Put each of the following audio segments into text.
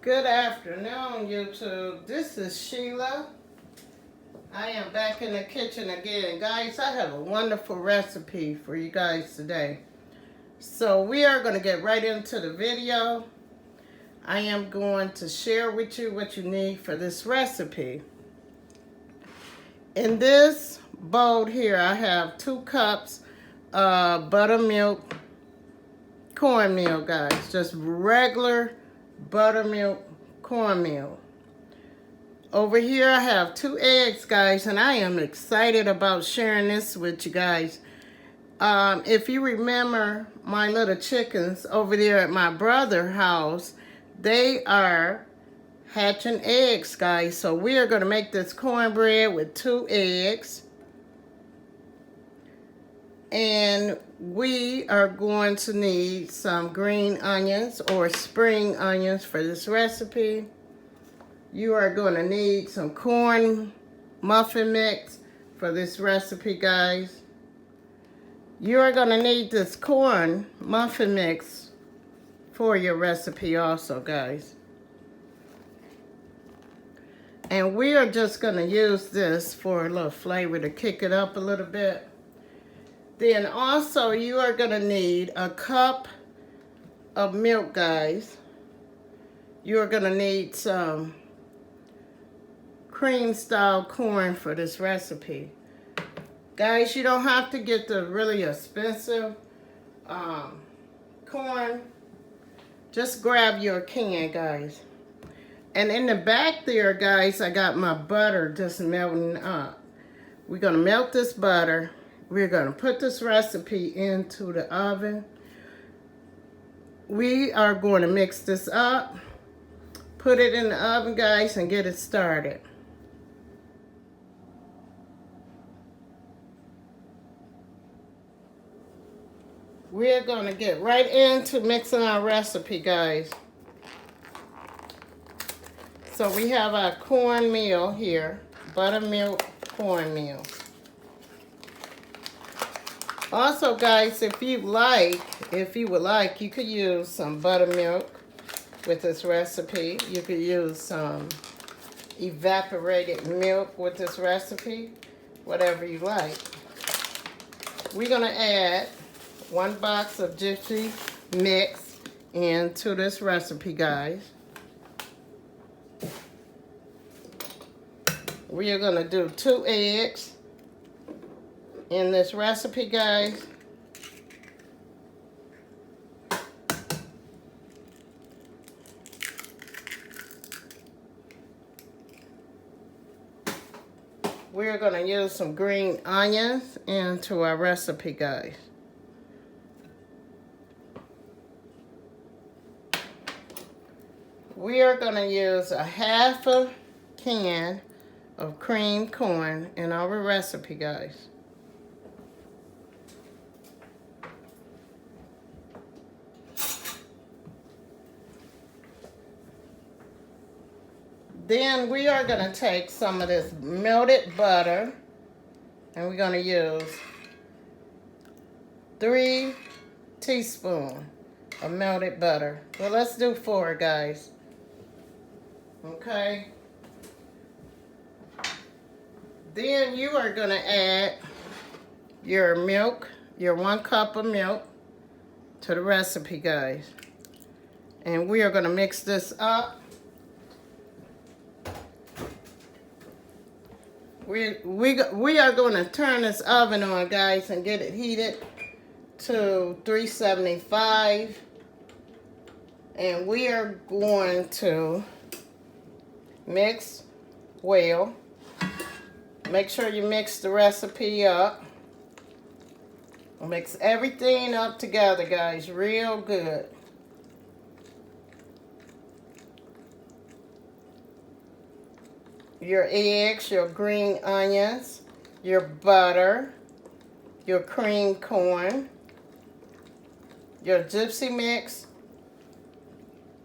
Good afternoon, YouTube. This is Sheila. I am back in the kitchen again. Guys, I have a wonderful recipe for you guys today. So we are going to get right into the video. I am going to share with you what you need for this recipe. In this bowl here, I have 2 cups of buttermilk cornmeal, guys. Just regular buttermilk cornmeal. Over here I have 2 eggs, guys, and I am excited about sharing this with you guys. If you remember my little chickens over there at my brother's house, they are hatching eggs, guys. So we are going to make this cornbread with 2 eggs. And we are going to need some green onions or spring onions for this recipe. You are going to need some corn muffin mix for this recipe, guys. You are going to need this corn muffin mix for your recipe also, guys. And we are just going to use this for a little flavor to kick it up a little bit. Then also you are going to need a cup of milk, guys. You are going to need some cream style corn for this recipe. Guys, you don't have to get the really expensive corn. Just grab your can, guys. And in the back there, guys, I got my butter just melting up. We're going to melt this butter. We're going to put this recipe into the oven. We are going to mix this up, put it in the oven, guys, and get it started. We're going to get right into mixing our recipe, guys. So we have our cornmeal here, buttermilk cornmeal. Also, guys, if you would like, you could use some buttermilk with this recipe. You could use some evaporated milk with this recipe, whatever you like. We're going to add 1 box of Jiffy mix into this recipe, guys. We are going to do 2 eggs in this recipe, guys. We're going to use some green onions into our recipe, guys. We are going to use a half a can of creamed corn in our recipe, guys. Then we are going to take some of this melted butter, and we're going to use 3 teaspoons of melted butter. Well, let's do 4, guys. Okay. Then you are going to add your milk, your 1 cup of milk to the recipe, guys. And we are going to mix this up. We are going to turn this oven on, guys, and get it heated to 375. And we are going to mix well. Make sure you mix the recipe up. Mix everything up together, guys, real good. Your eggs, your green onions, your butter, your cream corn, your gypsy mix,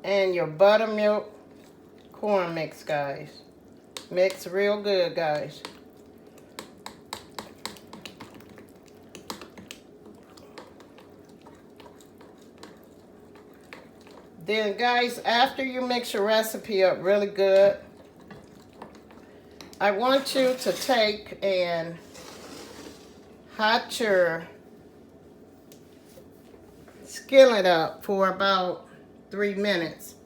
and your buttermilk corn mix, guys. Mix real good, guys. Then guys, after you mix your recipe up really good, I want you to take and hot your skillet up for about 3 minutes.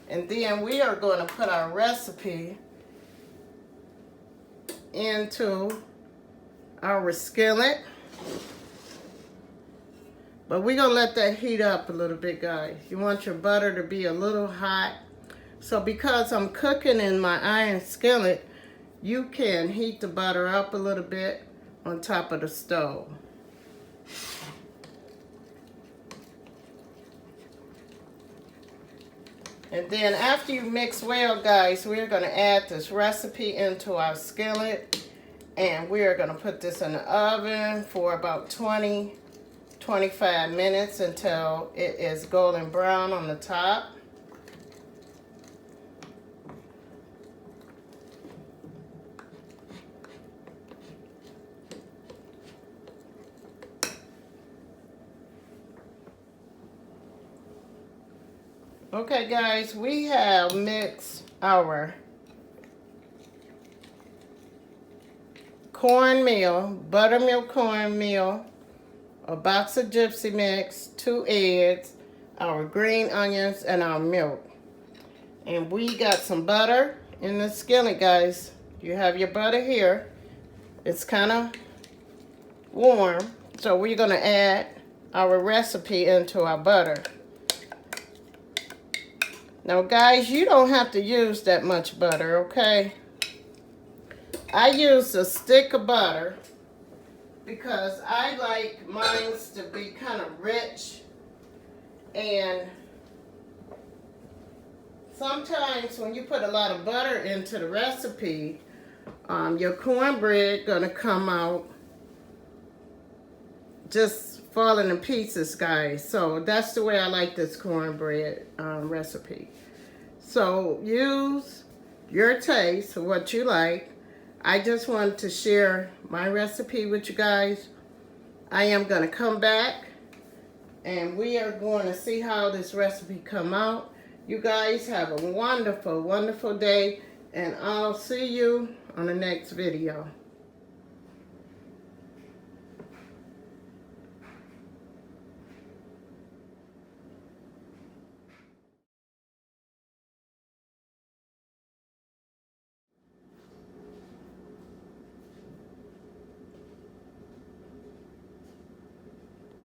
And then we are going to put our recipe into our skillet. But we're going to let that heat up a little bit, guys. You want your butter to be a little hot. So because I'm cooking in my iron skillet, you can heat the butter up a little bit on top of the stove. And then after you mix well, guys, we're going to add this recipe into our skillet. And we are going to put this in the oven for about 20-25 minutes until it is golden brown on the top. Okay guys, we have mixed our cornmeal, buttermilk cornmeal, a box of Jiffy mix, 2 eggs, our green onions, and our milk. And we got some butter in the skillet, guys. You have your butter here. It's kind of warm, so we're going to add our recipe into our butter. Now guys, you don't have to use that much butter, okay? I use a stick of butter because I like mine to be kind of rich, and sometimes when you put a lot of butter into the recipe, your cornbread gonna come out just falling in pieces, guys. So that's the way I like this cornbread recipe. So use your taste of what you like. I just wanted to share my recipe with you guys. I am going to come back and we are going to see how this recipe come out. You guys have a wonderful, wonderful day, and I'll see you on the next video.